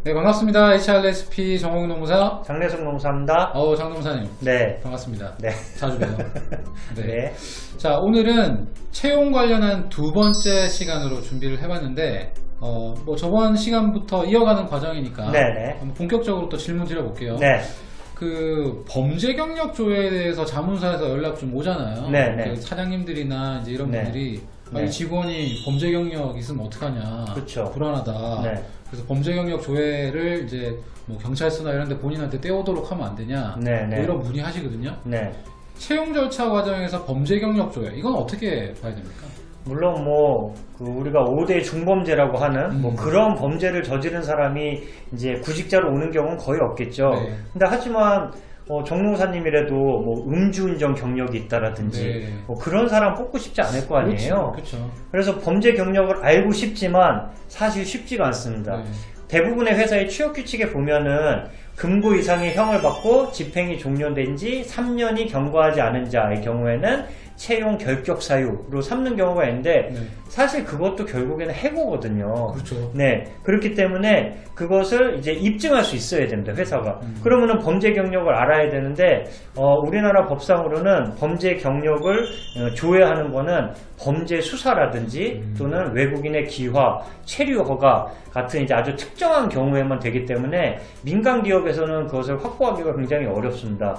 네, 반갑습니다. HRSP 정홍 노무사. 장래숙 농사입니다. 장 노무사님. 네. 반갑습니다. 네. 자주 봬요. 네. 네. 자, 오늘은 채용 관련한 두 번째 시간으로 준비를 해봤는데, 뭐 저번 시간부터 이어가는 과정이니까. 네네. 한번 본격적으로 또 질문 드려볼게요. 네. 그 범죄 경력 조회에 대해서 자문사에서 연락 좀 오잖아요. 네네. 그 사장님들이나 이제 이런 네. 분들이 네. 이 직원이 범죄 경력 있으면 어떡하냐. 그쵸. 불안하다. 네. 그래서 범죄 경력 조회를 이제 뭐 경찰서나 이런 데 본인한테 떼오도록 하면 안 되냐. 네네. 뭐 이런 문의하시거든요. 네. 채용 절차 과정에서 범죄 경력 조회. 이건 어떻게 봐야 됩니까? 물론 우리가 5대 중범죄라고 하는 그런 범죄를 저지른 사람이 이제 구직자로 오는 경우는 거의 없겠죠. 네. 근데 하지만 정무사님이라도 음주운전 경력이 있다라든지 네. 그런 사람 뽑고 싶지 않을 거 아니에요. 그렇죠. 그래서 범죄 경력을 알고 싶지만 사실 쉽지가 않습니다. 네. 대부분의 회사의 취업 규칙에 보면은 금고 이상의 형을 받고 집행이 종료된 지 3년이 경과하지 않은 자의 경우에는 채용 결격 사유로 삼는 경우가 있는데 네. 사실 그것도 결국에는 해고거든요. 그렇죠. 네. 그렇기 때문에 그것을 이제 입증할 수 있어야 됩니다, 회사가. 그러면은 범죄 경력을 알아야 되는데, 우리나라 법상으로는 범죄 경력을 조회하는 거는 범죄 수사라든지 또는 외국인의 기화, 체류 허가 같은 이제 아주 특정한 경우에만 되기 때문에 민간 기업에서는 그것을 확보하기가 굉장히 어렵습니다.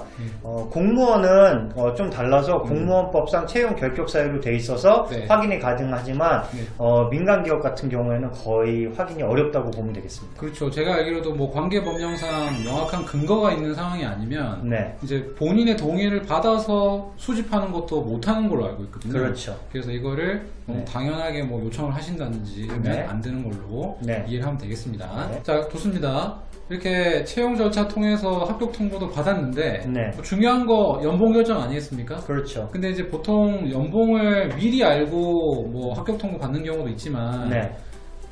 공무원은 좀 달라서 공무원법상 채용 결격 사유로 돼 있어서 네. 확인이 가능하지만 네. 민간 기업 같은 경우에는 거의 확인이 어렵다고 보면 되겠습니다. 그렇죠. 제가 알기로도 뭐 관계법령상 명확한 근거가 있는 상황이 아니면 네. 이제 본인의 동의를 받아서 수집하는 것도 못하는 걸로 알고 있거든요. 그렇죠. 그래서 이거를 네. 당연하게 뭐 요청을 하신다든지 하면 네. 안 되는 걸로 네. 이해를 하면 되겠습니다. 네. 자, 좋습니다. 이렇게 채용 절차 통해서 합격 통보도 받았는데 네. 뭐 중요한 거 연봉 결정 아니겠습니까? 그렇죠. 근데 이제 보통 연봉을 미리 알고 뭐 합격 통보 받는 경우도 있지만 네.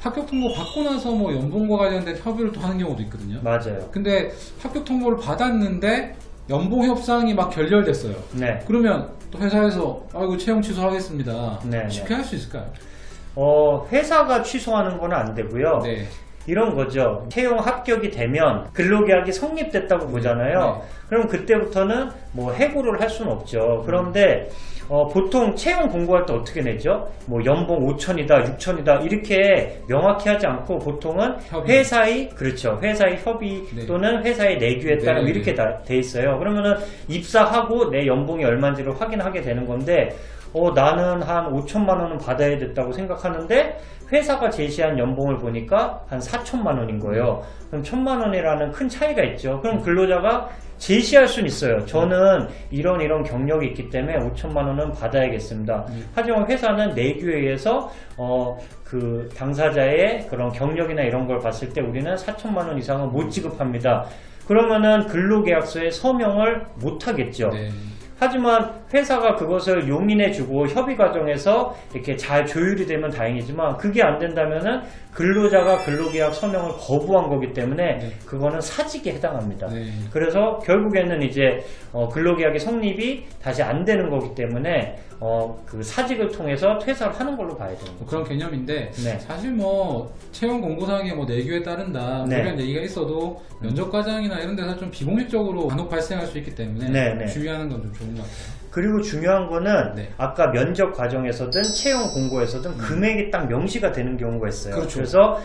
합격 통보 받고 나서 뭐 연봉과 관련된 협의를 또 하는 경우도 있거든요. 맞아요. 근데 합격 통보를 받았는데 연봉 협상이 막 결렬됐어요. 네. 그러면 또 회사에서 아이고 채용 취소하겠습니다. 네, 쉽게 할 수 있을까요? 회사가 취소하는 건 안 되고요. 네. 이런 거죠. 채용 합격이 되면 근로계약이 성립됐다고 보잖아요. 네. 그럼 그때부터는 뭐 해고를 할 수는 없죠. 그런데 보통 채용 공고할 때 어떻게 내죠? 뭐 연봉 5천이다, 6천이다 이렇게 명확히 하지 않고 보통은 협의. 회사의 협의 네. 또는 회사의 내규에 따라 네. 이렇게 다 돼 있어요. 그러면은 입사하고 내 연봉이 얼마인지를 확인하게 되는 건데 나는 한 5천만 원은 받아야 됐다고 생각하는데 회사가 제시한 연봉을 보니까 한 4천만 원인 거예요. 그럼 1천만 원이라는 큰 차이가 있죠. 그럼 근로자가 제시할 수는 있어요. 저는 이런 경력이 있기 때문에 5천만 원은 받아야겠습니다. 하지만 회사는 내규에 의해서 그 당사자의 그런 경력이나 이런 걸 봤을 때 우리는 4천만 원 이상은 못 지급합니다. 그러면은 근로계약서에 서명을 못 하겠죠. 네. 하지만 회사가 그것을 용인해주고 협의 과정에서 이렇게 잘 조율이 되면 다행이지만 그게 안 된다면은 근로자가 근로계약 서명을 거부한 거기 때문에 네. 그거는 사직에 해당합니다. 네. 그래서 결국에는 이제 근로계약의 성립이 다시 안 되는 거기 때문에 그 사직을 통해서 퇴사를 하는 걸로 봐야 되는 뭐 거죠. 그런 개념인데 네. 사실 뭐 채용 공고상의 뭐 내규에 따른다 네. 이런 얘기가 있어도 면접 과정이나 이런 데서 좀 비공식적으로 간혹 발생할 수 있기 때문에 네, 네. 주의하는 건 좀 좋은 것 같아요. 그리고 중요한 거는 네. 아까 면접 과정에서든 채용 공고에서든 금액이 딱 명시가 되는 경우가 있어요. 그렇죠. 그래서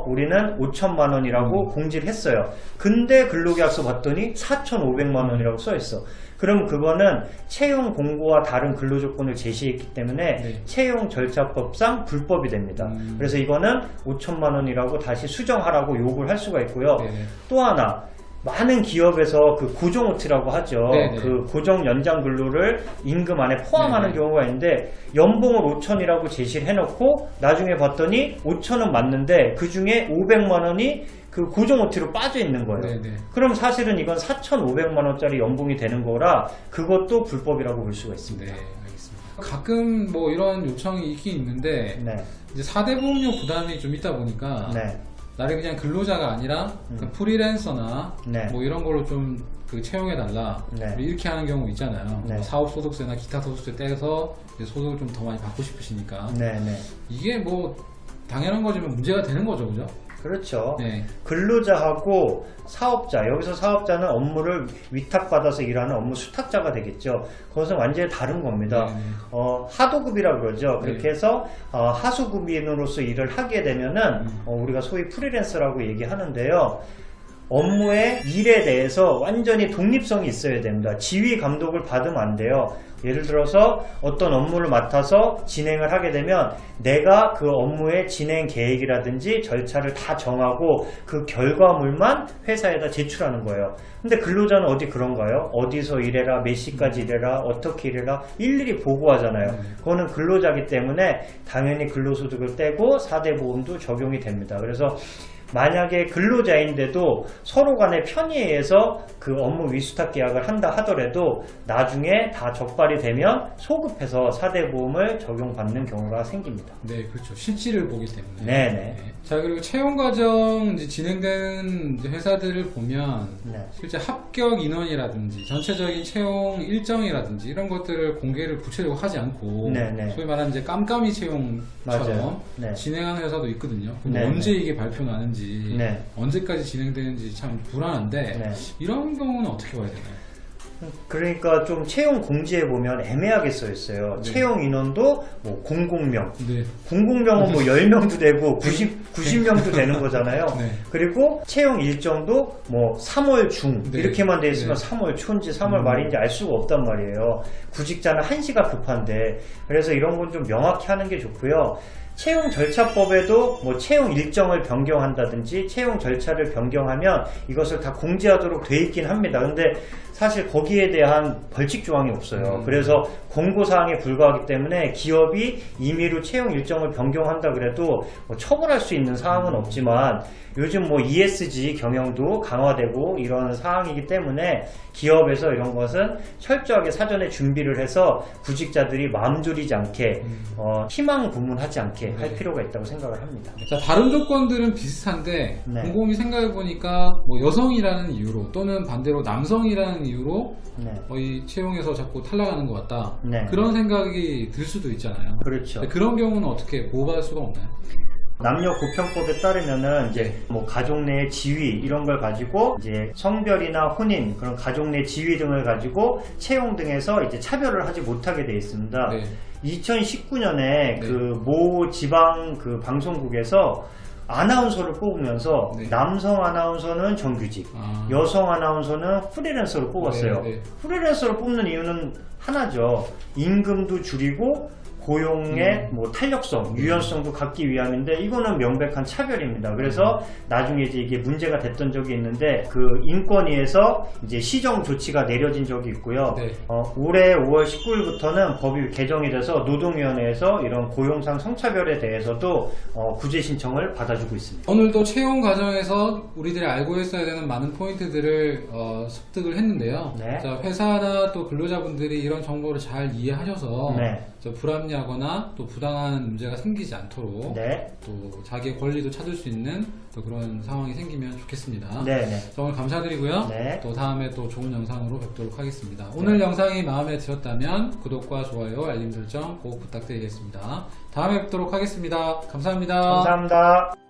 우리는 5천만 원이라고 공지를 했어요. 근데 근로계약서 봤더니 4,500만 원이라고 써 있어. 그럼 그거는 채용 공고와 다른 근로조건을 제시했기 때문에 네. 채용 절차법상 불법이 됩니다. 그래서 이거는 5천만 원이라고 다시 수정하라고 요구를 할 수가 있고요. 네네. 또 하나 많은 기업에서 그 고정 OT라고 하죠. 네네. 그 고정 연장 근로를 임금 안에 포함하는 네네. 경우가 있는데 연봉을 5천이라고 제시를 해놓고 나중에 봤더니 5천은 맞는데 그 중에 500만 원이 그 고정 OT로 빠져 있는 거예요. 네네. 그럼 사실은 이건 4,500만 원짜리 연봉이 되는 거라 그것도 불법이라고 볼 수가 있습니다. 네, 알겠습니다. 가끔 뭐 이런 요청이 있긴 있는데 네. 이제 4대 보험료 부담이 좀 있다 보니까 네. 나를 그냥 근로자가 아니라 그 프리랜서나 네. 뭐 이런 걸로 좀 그 채용해달라 네. 이렇게 하는 경우 있잖아요. 네. 뭐 사업소득세나 기타 소득세 떼서 이제 소득을 좀 더 많이 받고 싶으시니까 네. 네. 이게 뭐 당연한 거지만 문제가 되는 거죠, 그죠? 그렇죠. 네. 근로자하고 사업자, 여기서 사업자는 업무를 위탁받아서 일하는 업무 수탁자가 되겠죠. 그것은 완전히 다른 겁니다. 네. 하도급이라고 그러죠. 네. 그렇게 해서 하수급인으로서 일을 하게 되면은 우리가 소위 프리랜서라고 얘기하는데요. 업무의 일에 대해서 완전히 독립성이 있어야 됩니다. 지휘 감독을 받으면 안 돼요. 예를 들어서 어떤 업무를 맡아서 진행을 하게 되면 내가 그 업무의 진행 계획이라든지 절차를 다 정하고 그 결과물만 회사에다 제출하는 거예요. 근데 근로자는 어디 그런가요? 어디서 일해라, 몇 시까지 일해라, 어떻게 일해라 일일이 보고하잖아요. 그거는 근로자기 때문에 당연히 근로소득을 떼고 4대 보험도 적용이 됩니다. 그래서 만약에 근로자인데도 서로 간의 편의에 의해서 그 업무 위수탁 계약을 한다 하더라도 나중에 다 적발이 되면 소급해서 4대 보험을 적용받는 경우가 생깁니다. 네, 그렇죠. 실질을 보기 때문에. 네네. 네. 자, 그리고 채용 과정 이제 진행되는 이제 회사들을 보면 네. 실제 합격 인원이라든지 전체적인 채용 일정이라든지 이런 것들을 공개를 구체적으로 하지 않고 네네. 소위 말하는 이제 깜깜이 채용처럼 맞아요. 네. 진행하는 회사도 있거든요. 그럼 네네. 언제 이게 발표 나는지 네. 언제까지 진행되는지 참 불안한데 네. 이런 경우는 어떻게 봐야 되나요? 그러니까 좀 채용 공지에 보면 애매하게 써 있어요. 네. 채용 인원도 뭐 00명. 네. 00명은 뭐 10명도 되고 90명도 되는 거잖아요. 네. 그리고 채용 일정도 뭐 3월 중 네. 이렇게만 돼 있으면 네. 3월 초인지 3월 말인지 알 수가 없단 말이에요. 구직자는 한시가 급한데 그래서 이런 건 좀 명확히 하는 게 좋고요. 채용 절차법에도 뭐 채용 일정을 변경한다든지 채용 절차를 변경하면 이것을 다 공지하도록 돼 있긴 합니다. 근데 사실 거기에 대한 벌칙 조항이 없어요. 그래서 공고사항에 불과하기 때문에 기업이 임의로 채용 일정을 변경한다 그래도 뭐 처벌할 수 있는 사항은 없지만 요즘 뭐 ESG 경영도 강화되고 이런 사항이기 때문에 기업에서 이런 것은 철저하게 사전에 준비를 해서 구직자들이 마음 졸이지 않게 희망 고문하지 않게 할 필요가 있다고 생각을 합니다. 자, 다른 조건들은 비슷한데 네. 곰곰이 생각해 보니까 뭐 여성이라는 이유로 또는 반대로 남성이라는 이유로 네. 이 채용에서 자꾸 탈락하는 것 같다. 네. 그런 생각이 들 수도 있잖아요. 그렇죠. 근데 그런 경우는 어떻게 보호받을 수가 없나요? 남녀 고평법에 따르면은 이제 뭐 가족 내의 지위 이런 걸 가지고 이제 성별이나 혼인 그런 가족 내 지위 등을 가지고 채용 등에서 이제 차별을 하지 못하게 되어 있습니다. 네. 2019년에 네. 그 모 지방 그 방송국에서 아나운서를 뽑으면서 네. 남성 아나운서는 정규직, 여성 아나운서는 프리랜서로 뽑았어요. 네, 네. 프리랜서로 뽑는 이유는 하나죠. 임금도 줄이고 고용의 뭐 탄력성, 유연성도 갖기 위함인데 이거는 명백한 차별입니다. 그래서 나중에 이제 이게 문제가 됐던 적이 있는데 그 인권위에서 이제 시정 조치가 내려진 적이 있고요. 네. 올해 5월 19일부터는 법이 개정이 돼서 노동위원회에서 이런 고용상 성차별에 대해서도 구제 신청을 받아주고 있습니다. 오늘도 채용 과정에서 우리들이 알고 있어야 되는 많은 포인트들을 습득을 했는데요. 네. 자, 회사나 또 근로자분들이 이런 정보를 잘 이해하셔서 네. 불합리하거나 또 부당한 문제가 생기지 않도록 네. 또 자기의 권리도 찾을 수 있는 또 그런 상황이 생기면 좋겠습니다. 네. 오늘 감사드리고요. 네. 또 다음에 또 좋은 영상으로 뵙도록 하겠습니다. 오늘 영상이 마음에 드셨다면 구독과 좋아요, 알림 설정 꼭 부탁드리겠습니다. 다음에 뵙도록 하겠습니다. 감사합니다. 감사합니다.